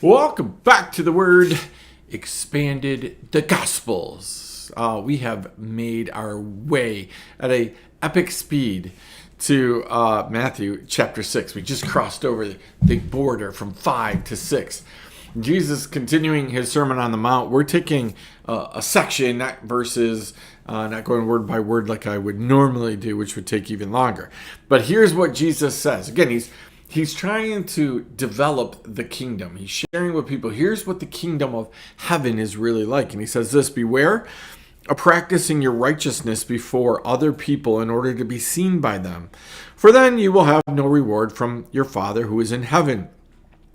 Welcome back to the Word Expanded, the Gospels. We have made our way at a epic speed to Matthew chapter 6. We just crossed over the border from 5 to 6. Jesus continuing his Sermon on the Mount. We're taking a section, not verses, not going word by word like I would normally do, which would take even longer. But here's what Jesus says. Again, He's trying to develop the kingdom. He's sharing with people, here's what the kingdom of heaven is really like. And he says this, beware of practicing your righteousness before other people in order to be seen by them. For then you will have no reward from your Father who is in heaven.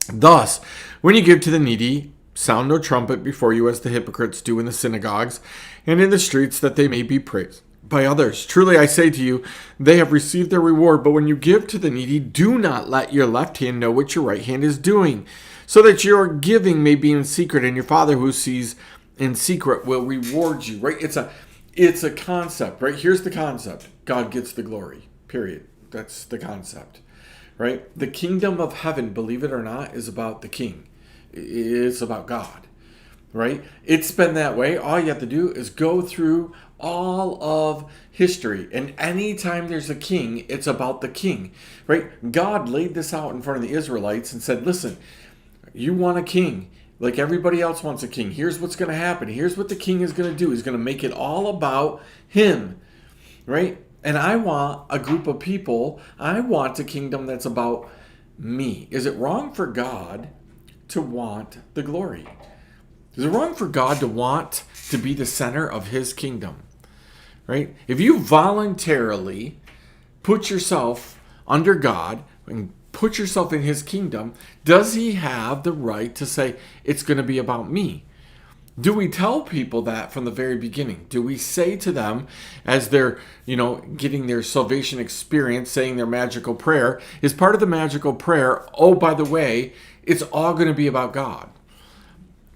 Thus, when you give to the needy, sound no trumpet before you as the hypocrites do in the synagogues and in the streets, that they may be praised by others. Truly I say to you, they have received their reward. But when you give to the needy, do not let your left hand know what your right hand is doing, so that your giving may be in secret, and your Father who sees in secret will reward you. Right? It's a concept, right? Here's the concept. God gets the glory. Period. That's the concept. Right? The kingdom of heaven, believe it or not, is about the king. It's about God. Right? It's been that way. All you have to do is go through all of history, and anytime there's a king, it's about the king. Right? God laid this out in front of the Israelites and said, listen, you want a king like everybody else wants a king. Here's what's going to happen. Here's what the king is going to do. He's going to make it all about him. Right? And I want a group of people, I want a kingdom that's about me. Is it wrong for God to want the glory? Is it wrong for God to want to be the center of his kingdom? Right? If you voluntarily put yourself under God and put yourself in his kingdom, does he have the right to say, it's going to be about me? Do we tell people that from the very beginning? Do we say to them as they're, getting their salvation experience, saying their magical prayer, is part of the magical prayer, oh, by the way, it's all going to be about God?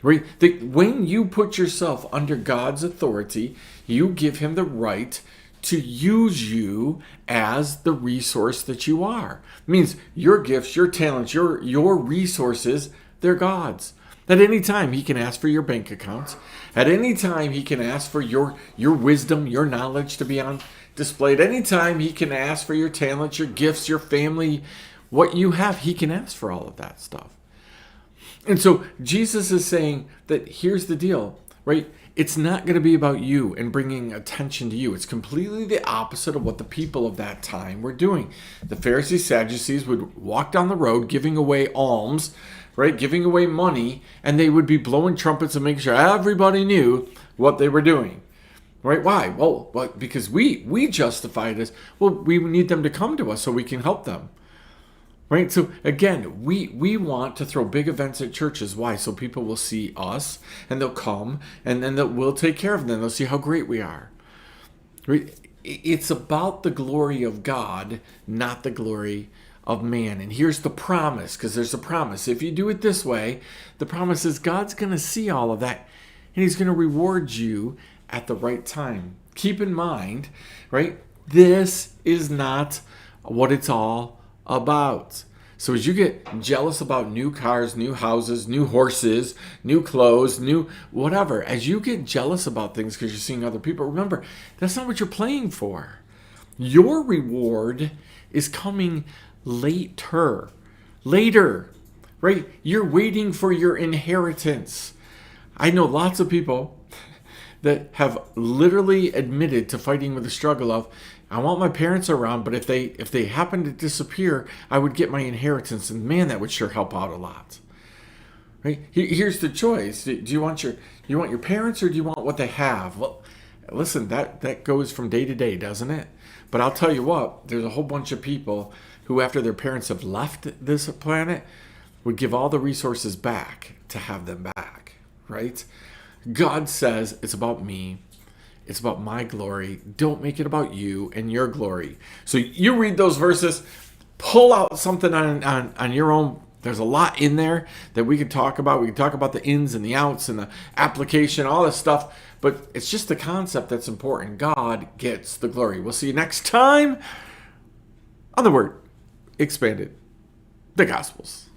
Right? When you put yourself under God's authority, you give him the right to use you as the resource that you are. It means your gifts, your talents, your resources, they're God's. At any time, he can ask for your bank accounts. At any time, he can ask for your wisdom, your knowledge to be on display. At any time, he can ask for your talents, your gifts, your family, what you have. He can ask for all of that stuff. And so Jesus is saying that here's the deal, right? It's not going to be about you and bringing attention to you. It's completely the opposite of what the people of that time were doing. The Pharisees, Sadducees would walk down the road giving away alms, right? Giving away money, and they would be blowing trumpets and making sure everybody knew what they were doing. Right? Why? Well, because we justify it as, well, we need them to come to us so we can help them. Right? So again, we want to throw big events at churches. Why? So people will see us and they'll come and then we'll take care of them. They'll see how great we are. Right? It's about the glory of God, not the glory of man. And here's the promise, because there's a promise. If you do it this way, the promise is God's going to see all of that and he's going to reward you at the right time. Keep in mind, right? This is not what it's all about. So as you get jealous about new cars, new houses, new horses, new clothes, new whatever, as you get jealous about things because you're seeing other people, remember, that's not what you're playing for. Your reward is coming later, right? You're waiting for your inheritance. I know lots of people that have literally admitted to fighting with the struggle of, I want my parents around, but if they happen to disappear, I would get my inheritance, and man, that would sure help out a lot. Right? Here's the choice: do you want your parents, or do you want what they have? Well, listen, that goes from day to day, doesn't it? But I'll tell you what: there's a whole bunch of people who, after their parents have left this planet, would give all the resources back to have them back. Right? God says it's about me. It's about my glory. Don't make it about you and your glory. So you read those verses, pull out something on your own. There's a lot in there that we could talk about. We can talk about the ins and the outs and the application, all this stuff. But it's just the concept that's important. God gets the glory. We'll see you next time on the Word Expanded, the Gospels.